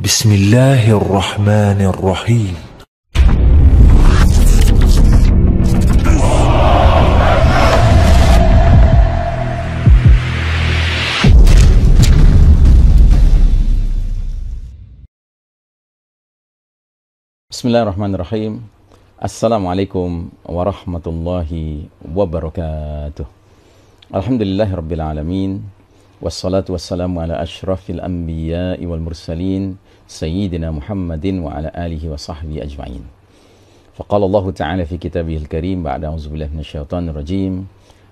بسم الله الرحمن الرحيم. Bismillahirrahmanirrahim. Assalamualaikum warahmatullahi wabarakatuh. Alhamdulillahirabbil alamin. Wassalatu wassalamu ala asyrafil anbiya'i wal mursalin sayyidina Muhammadin wa ala alihi wa sahbihi ajma'in. Faqala Allah ta'ala fi kitabihil karim ba'da a'udzubillahi minasyaitonir rajim.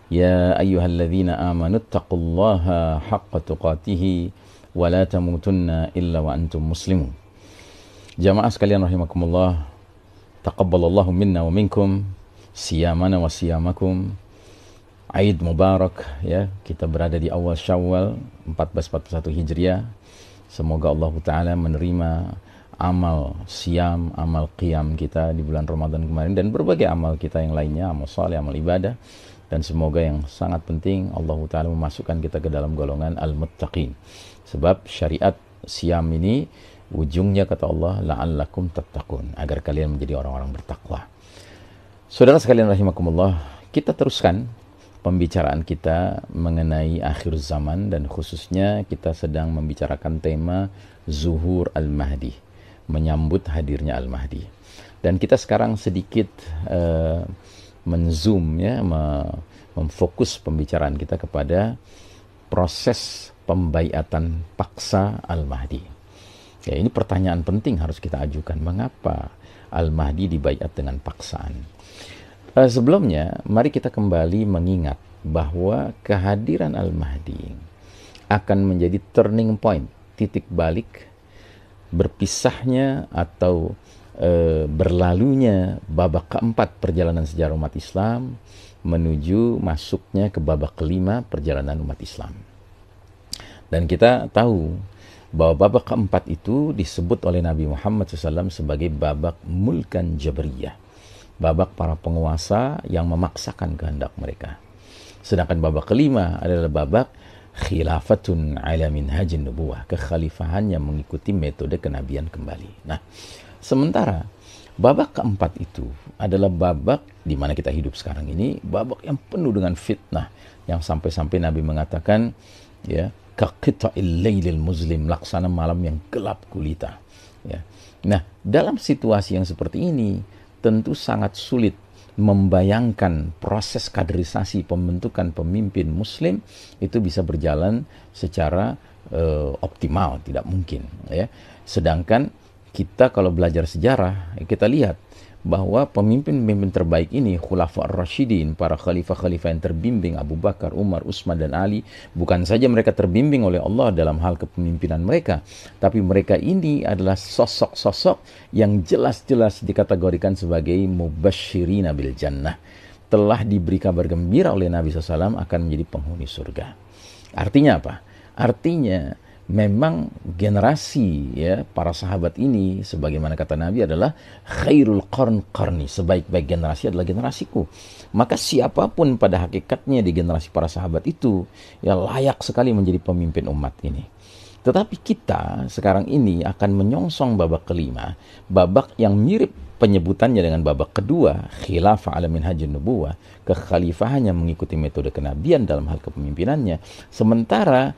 Ya ayyuhalladzina amanu taqullaha haqqa tuqatih wa la tamutunna illa wa antum muslimun. Jamaah sekalian rahimakumullah, taqabbalallahu minna wa minkum siyamana wa siyamakum. Aid Mubarak, ya. Kita berada di awal Syawal 1441 Hijriah. Semoga Allah Ta'ala menerima amal siyam, amal qiyam kita di bulan Ramadan kemarin dan berbagai amal kita yang lainnya, amal saleh, amal ibadah. Dan semoga yang sangat penting Allah Ta'ala memasukkan kita ke dalam golongan al-muttaqin. Sebab syariat siyam ini ujungnya kata Allah, la'allakum tattaqun, agar kalian menjadi orang-orang bertakwa. Saudara sekalian rahimakumullah, kita teruskan pembicaraan kita mengenai akhir zaman dan khususnya kita sedang membicarakan tema Zuhur Al-Mahdi, menyambut hadirnya Al-Mahdi. Dan kita sekarang sedikit menzoom, ya, memfokus pembicaraan kita kepada proses pembaiatan paksa Al-Mahdi. Ya, ini pertanyaan penting harus kita ajukan. Mengapa Al-Mahdi dibaiat dengan paksaan? Sebelumnya, mari kita kembali mengingat bahwa kehadiran Al-Mahdi akan menjadi turning point, titik balik, berpisahnya atau berlalunya babak keempat perjalanan sejarah umat Islam menuju masuknya ke babak kelima perjalanan umat Islam. Dan kita tahu bahwa babak keempat itu disebut oleh Nabi Muhammad SAW sebagai babak mulkan jabriyah, babak para penguasa yang memaksakan kehendak mereka. Sedangkan babak kelima adalah babak khilafatun ala minhajin nubuwah, kekhalifahan yang mengikuti metode kenabian kembali. Nah, sementara babak keempat itu adalah babak di mana kita hidup sekarang ini, babak yang penuh dengan fitnah, yang sampai-sampai Nabi mengatakan, ya, kaqita'il lailil muslim, laksana malam yang gelap gulita. Ya. Nah, dalam situasi yang seperti ini, tentu sangat sulit membayangkan proses kaderisasi pembentukan pemimpin muslim itu bisa berjalan secara optimal, tidak mungkin. Ya. Sedangkan kita kalau belajar sejarah, kita lihat bahwa pemimpin-pemimpin terbaik ini, Khulafa ar-Rasyidin, para khalifah-khalifah yang terbimbing, Abu Bakar, Umar, Utsman, dan Ali, bukan saja mereka terbimbing oleh Allah dalam hal kepemimpinan mereka, tapi mereka ini adalah sosok-sosok yang jelas-jelas dikategorikan sebagai mubasysyirina bil jannah, telah diberi kabar gembira oleh Nabi SAW akan menjadi penghuni surga. Artinya apa? Artinya memang generasi, ya, para sahabat ini, sebagaimana kata Nabi, adalah khairul qarni, sebaik-baik generasi adalah generasiku. Maka siapapun pada hakikatnya di generasi para sahabat itu, ya, layak sekali menjadi pemimpin umat ini. Tetapi kita sekarang ini akan menyongsong babak kelima, babak yang mirip penyebutannya dengan babak kedua, khilafah ala minhajin nubuwah, kekhalifahan yang mengikuti metode kenabian dalam hal kepemimpinannya. Sementara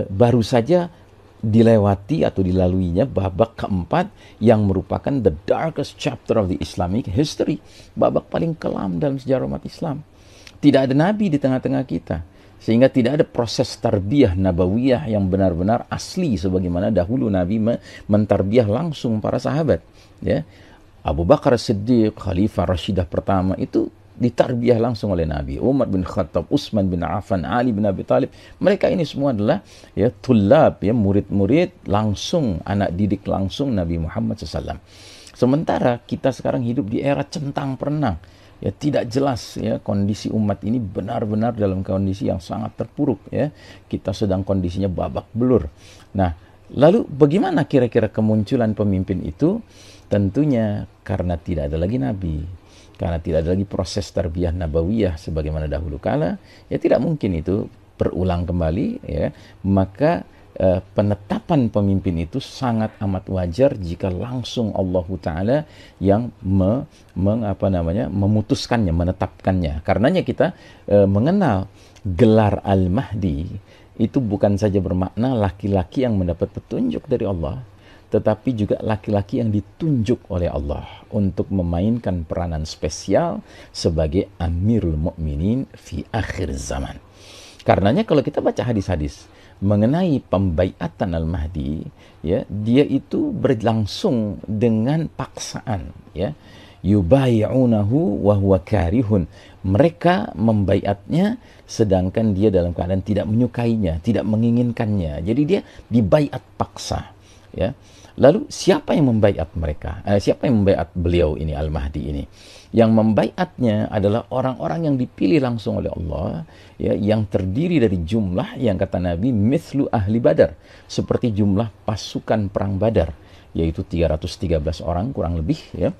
baru saja dilewati atau dilaluinya babak keempat yang merupakan the darkest chapter of the Islamic history, babak paling kelam dalam sejarah umat Islam. Tidak ada nabi di tengah-tengah kita, sehingga tidak ada proses tarbiyah nabawiyah yang benar-benar asli sebagaimana dahulu Nabi mentarbiyah langsung para sahabat. Ya, Abu Bakar Siddiq, Khalifah Rashidah pertama, itu ditarbiyah langsung oleh Nabi. Umar bin Khattab, Utsman bin Affan, Ali bin Abi Thalib, mereka ini semua adalah, ya, tulab, ya, murid-murid langsung, anak didik langsung Nabi Muhammad SAW. Sementara kita sekarang hidup di era centang perenang, ya, tidak jelas, ya, kondisi umat ini benar-benar dalam kondisi yang sangat terpuruk, ya. Kita sedang kondisinya babak belur. Nah, lalu bagaimana kira-kira kemunculan pemimpin itu? Tentunya karena tidak ada lagi nabi, karena tidak ada lagi proses tarbiyah nabawiyah sebagaimana dahulu kala, ya tidak mungkin itu berulang kembali, ya. Maka penetapan pemimpin itu sangat amat wajar jika langsung Allah Ta'ala yang memutuskannya, menetapkannya. Karenanya kita mengenal gelar Al-Mahdi itu bukan saja bermakna laki-laki yang mendapat petunjuk dari Allah, tetapi juga laki-laki yang ditunjuk oleh Allah untuk memainkan peranan spesial sebagai Amirul Mukminin fi akhir zaman. Karenanya kalau kita baca hadis-hadis mengenai pembaiatan Al-Mahdi, ya, dia itu berlangsung dengan paksaan, ya. Yubai'unahu wa huwa karihun. Mereka membaiatnya sedangkan dia dalam keadaan tidak menyukainya, tidak menginginkannya. Jadi dia dibaiat paksa, ya. Lalu siapa yang membaiat mereka? Siapa yang membaiat beliau ini, Al-Mahdi ini? Yang membaiatnya adalah orang-orang yang dipilih langsung oleh Allah, ya, yang terdiri dari jumlah yang kata Nabi mithlu ahli Badar, seperti jumlah pasukan perang Badar, yaitu 313 orang kurang lebih, ya.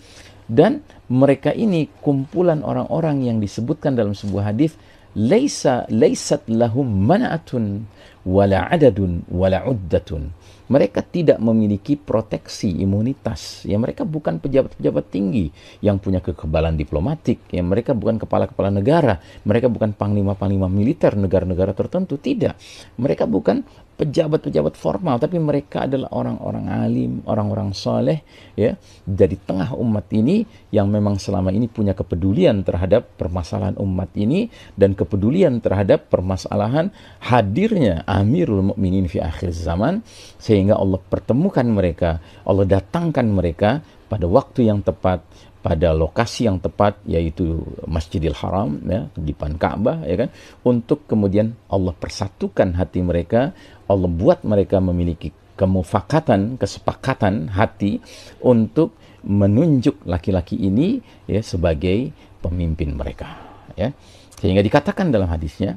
Dan mereka ini kumpulan orang-orang yang disebutkan dalam sebuah hadis, laisat lahum mana'atun wala adadun wala uddatun. Mereka tidak memiliki proteksi imunitas. Ya, mereka bukan pejabat-pejabat tinggi yang punya kekebalan diplomatik. Ya, mereka bukan kepala-kepala negara. Mereka bukan panglima-panglima militer negara-negara tertentu. Tidak. Mereka bukan pejabat-pejabat formal, tapi mereka adalah orang-orang alim, orang-orang soleh, ya, dari tengah umat ini yang memang selama ini punya kepedulian terhadap permasalahan umat ini dan kepedulian terhadap permasalahan hadirnya Amirul Mukminin fi akhir zaman, sehingga Allah pertemukan mereka, Allah datangkan mereka pada waktu yang tepat, pada lokasi yang tepat, yaitu Masjidil Haram, ya, di depan Ka'bah, ya kan, untuk kemudian Allah persatukan hati mereka, Allah buat mereka memiliki kemufakatan, kesepakatan hati untuk menunjuk laki-laki ini, ya, sebagai pemimpin mereka, ya. Sehingga dikatakan dalam hadisnya,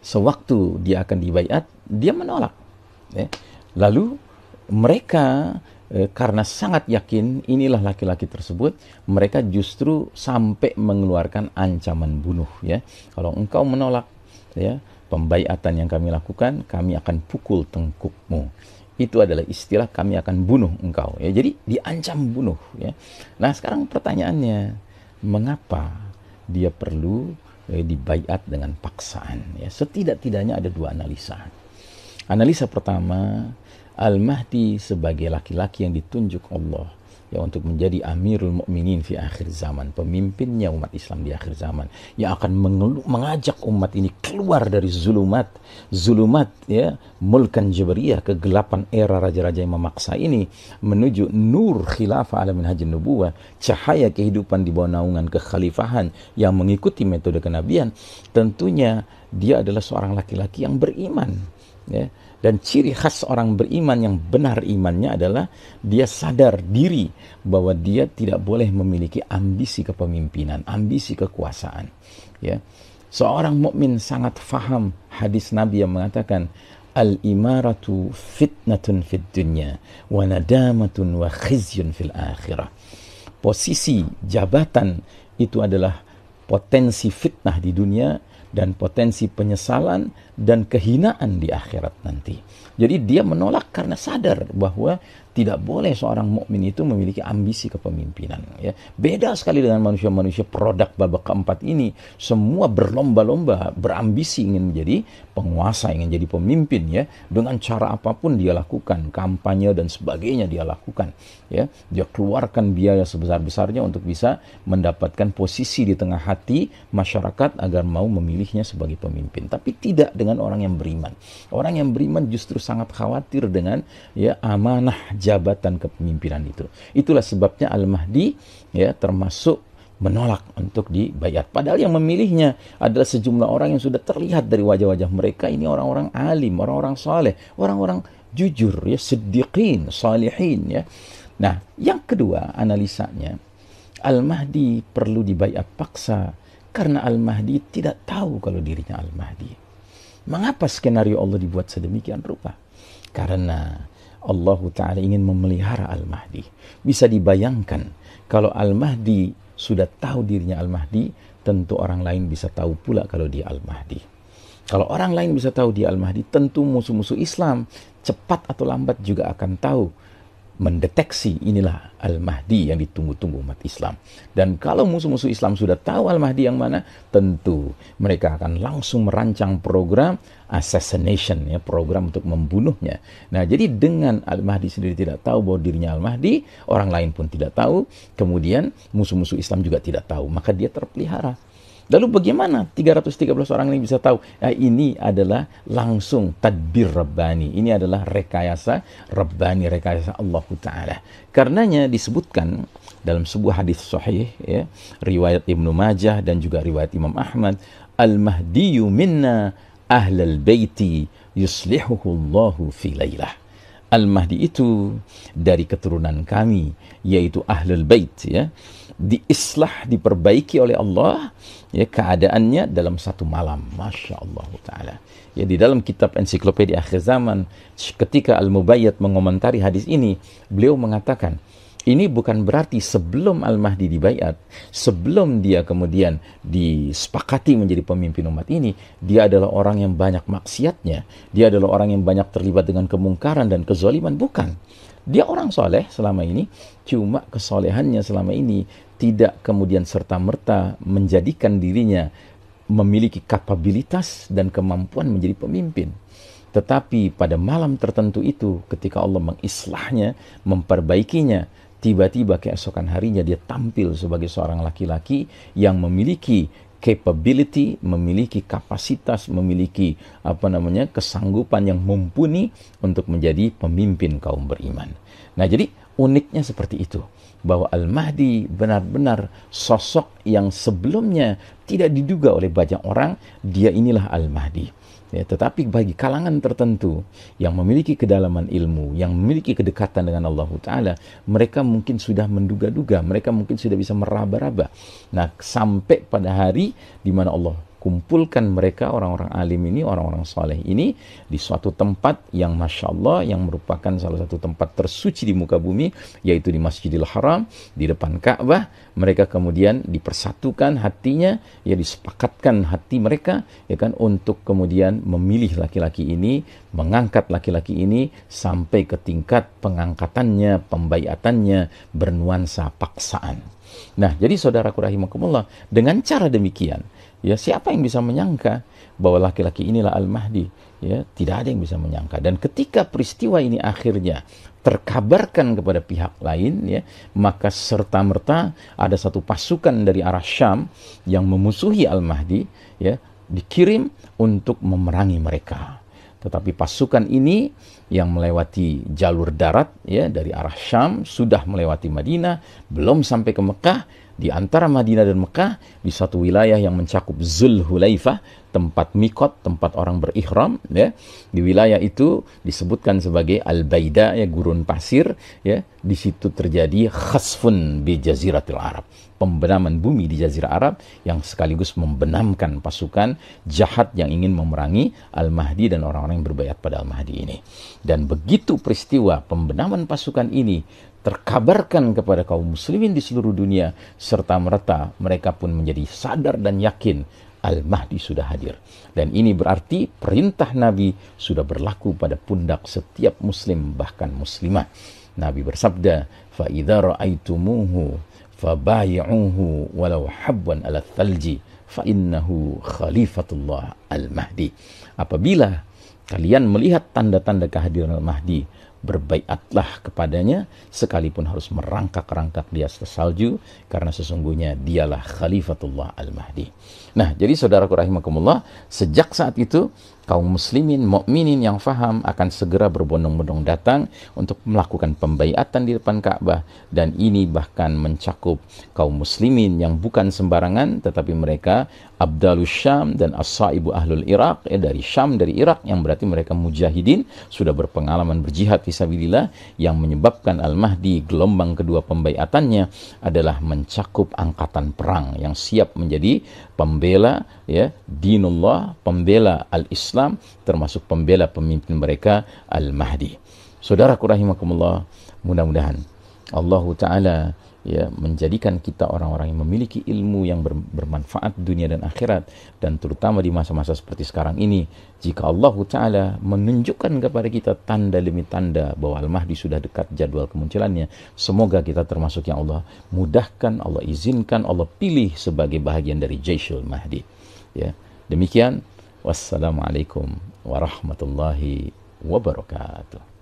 sewaktu dia akan dibaiat, dia menolak, ya. Lalu mereka karena sangat yakin inilah laki-laki tersebut, mereka justru sampai mengeluarkan ancaman bunuh, ya. Kalau engkau menolak, ya, pembaiatan yang kami lakukan, kami akan pukul tengkukmu. Itu adalah istilah, kami akan bunuh engkau, ya. Jadi diancam bunuh, ya. Nah, sekarang pertanyaannya, mengapa dia perlu dibaiat dengan paksaan, ya? Setidak-tidaknya ada dua analisa. Analisa pertama, Al-Mahdi sebagai laki-laki yang ditunjuk Allah, ya, untuk menjadi Amirul Mukminin fi akhir zaman, pemimpinnya umat Islam di akhir zaman, yang akan mengajak umat ini keluar dari zulumat, ya, mulkan jabariyah, kegelapan era raja-raja yang memaksa ini, menuju nur khilafah ala minhajin nubuwah, cahaya kehidupan di bawah naungan kekhalifahan yang mengikuti metode kenabian. Tentunya dia adalah seorang laki-laki yang beriman, ya. Dan ciri khas orang beriman yang benar imannya adalah dia sadar diri bahwa dia tidak boleh memiliki ambisi kepemimpinan, ambisi kekuasaan, ya. Seorang mukmin sangat faham hadis Nabi yang mengatakan al-imaratu fitnatun fid dunya wa nadamatun wa khizyun fil akhirah. Posisi jabatan itu adalah potensi fitnah di dunia dan potensi penyesalan dan kehinaan di akhirat nanti. Jadi dia menolak karena sadar bahwa tidak boleh seorang mukmin itu memiliki ambisi kepemimpinan, ya. Beda sekali dengan manusia-manusia produk babak keempat ini, semua berlomba-lomba, berambisi ingin menjadi penguasa, ingin jadi pemimpin, ya. Dengan cara apapun dia lakukan, kampanye dan sebagainya dia lakukan, ya. Dia keluarkan biaya sebesar-besarnya untuk bisa mendapatkan posisi di tengah hati masyarakat agar mau memilihnya sebagai pemimpin. Tapi tidak dengan orang yang beriman. Orang yang beriman justru sangat khawatir dengan, ya, amanah jabatan kepemimpinan itu. Itulah sebabnya Al-Mahdi, ya, termasuk menolak untuk dibaiat. Padahal yang memilihnya adalah sejumlah orang yang sudah terlihat dari wajah-wajah mereka ini orang-orang alim, orang-orang saleh, orang-orang jujur, ya, siddiqin, salihin, ya. Nah, yang kedua analisanya, Al-Mahdi perlu dibaiat paksa karena Al-Mahdi tidak tahu kalau dirinya Al-Mahdi. Mengapa skenario Allah dibuat sedemikian rupa? Karena Allah Ta'ala ingin memelihara Al-Mahdi. Bisa dibayangkan kalau Al-Mahdi sudah tahu dirinya Al-Mahdi, tentu orang lain bisa tahu pula kalau dia Al-Mahdi. Kalau orang lain bisa tahu dia Al-Mahdi, tentu musuh-musuh Islam cepat atau lambat juga akan tahu, mendeteksi inilah Al-Mahdi yang ditunggu-tunggu umat Islam. Dan kalau musuh-musuh Islam sudah tahu Al-Mahdi yang mana, tentu mereka akan langsung merancang program assassination, ya, program untuk membunuhnya. Nah, jadi dengan Al-Mahdi sendiri tidak tahu bahwa dirinya Al-Mahdi, orang lain pun tidak tahu, kemudian musuh-musuh Islam juga tidak tahu, maka dia terpelihara. Lalu bagaimana 313 orang ini bisa tahu? Nah, ini adalah langsung tadbir Rabbani. Ini adalah rekayasa Rabbani, rekayasa Allah Ta'ala. Karenanya disebutkan dalam sebuah hadis sahih, ya, riwayat Ibnu Majah dan juga riwayat Imam Ahmad, Al-Mahdiyu minna ahlal baiti yuslihuhullahu fi laylah. Al-Mahdi itu dari keturunan kami, yaitu ahlul bait, ya, diislah, diperbaiki oleh Allah, ya, keadaannya dalam satu malam. Masya Allah Ta'ala. Ya, di dalam kitab ensiklopedia akhir zaman, ketika Al-Mubayyad mengomentari hadis ini, beliau mengatakan, ini bukan berarti sebelum Al-Mahdi dibaiat, sebelum dia kemudian disepakati menjadi pemimpin umat ini, dia adalah orang yang banyak maksiatnya, dia adalah orang yang banyak terlibat dengan kemungkaran dan kezaliman. Bukan. Dia orang soleh selama ini, cuma kesolehannya selama ini tidak kemudian serta-merta menjadikan dirinya memiliki kapabilitas dan kemampuan menjadi pemimpin. Tetapi pada malam tertentu itu, ketika Allah mengislahnya, memperbaikinya, tiba-tiba keesokan harinya dia tampil sebagai seorang laki-laki yang memiliki capability, memiliki kapasitas, memiliki kesanggupan yang mumpuni untuk menjadi pemimpin kaum beriman. Nah, jadi uniknya seperti itu, bahwa Al-Mahdi benar-benar sosok yang sebelumnya tidak diduga oleh banyak orang, dia inilah Al-Mahdi. Ya, tetapi bagi kalangan tertentu yang memiliki kedalaman ilmu, yang memiliki kedekatan dengan Allah Ta'ala, mereka mungkin sudah menduga-duga, mereka mungkin sudah bisa meraba-raba. Nah, sampai pada hari di mana Allah kumpulkan mereka, orang-orang alim ini, orang-orang soleh ini, di suatu tempat yang Masya Allah, yang merupakan salah satu tempat tersuci di muka bumi, yaitu di Masjidil Haram, di depan Ka'bah. Mereka kemudian dipersatukan hatinya, ya, disepakatkan hati mereka, ya kan, untuk kemudian memilih laki-laki ini, mengangkat laki-laki ini sampai ke tingkat pengangkatannya, pembaiatannya bernuansa paksaan. Nah, jadi saudaraku rahimakumullah, dengan cara demikian, ya, siapa yang bisa menyangka bahwa laki-laki inilah Al-Mahdi? Ya, tidak ada yang bisa menyangka. Dan ketika peristiwa ini akhirnya terkabarkan kepada pihak lain, ya, maka serta-merta ada satu pasukan dari arah Syam yang memusuhi Al-Mahdi, ya, dikirim untuk memerangi mereka. Tetapi pasukan ini yang melewati jalur darat, ya, dari arah Syam, sudah melewati Madinah, belum sampai ke Mekah. Di antara Madinah dan Mekah, di satu wilayah yang mencakup Zulhulaifah, tempat mikot, tempat orang berihram, ya. Di wilayah itu disebutkan sebagai Al-Baida, ya, gurun pasir, ya. Di situ terjadi khasfun bi jaziratil Arab, pembenaman bumi di Jazirah Arab, yang sekaligus membenamkan pasukan jahat yang ingin memerangi Al-Mahdi dan orang-orang yang berbaiat pada Al-Mahdi ini. Dan begitu peristiwa pembenaman pasukan ini terkabarkan kepada kaum muslimin di seluruh dunia, serta merta mereka pun menjadi sadar dan yakin Al-Mahdi sudah hadir. Dan ini berarti perintah Nabi sudah berlaku pada pundak setiap muslim, bahkan muslimah. Nabi bersabda, فَإِذَا رَأَيْتُمُوهُ فَبَايِعُوهُ وَلَوْ حَبًّا عَلَى الثَّلْجِ فَإِنَّهُ خَلِيفَةُ اللَّهِ Al-Mahdi. Apabila kalian melihat tanda-tanda kehadiran Al-Mahdi, berbaiatlah kepadanya, sekalipun harus merangkak-rangkak di atas salju, karena sesungguhnya dialah Khalifatullah Al-Mahdi. Nah, jadi saudaraku rahimakumullah, sejak saat itu kaum muslimin, mukminin yang faham akan segera berbondong-bondong datang untuk melakukan pembaiatan di depan Ka'bah, dan ini bahkan mencakup kaum muslimin yang bukan sembarangan, tetapi mereka Abdalus Syam dan As-Saibu Ahlul Iraq, dari Syam, dari Irak, yang berarti mereka mujahidin, sudah berpengalaman berjihad fisabilillah, yang menyebabkan Al-Mahdi gelombang kedua pembaiatannya adalah mencakup angkatan perang yang siap menjadi pembela, ya, dinullah, pembela al-Islam, termasuk pembela pemimpin mereka Al-Mahdi. Saudaraku rahimakumullah, mudah-mudahan Allah Ta'ala ya menjadikan kita orang-orang yang memiliki ilmu yang bermanfaat dunia dan akhirat, dan terutama di masa-masa seperti sekarang ini, jika Allah Ta'ala menunjukkan kepada kita tanda demi tanda bahwa Al-Mahdi sudah dekat jadwal kemunculannya, semoga kita termasuk yang Allah mudahkan, Allah izinkan, Allah pilih sebagai bahagian dari Jaisyul Mahdi. Ya, demikian. Wassalamualaikum warahmatullahi wabarakatuh.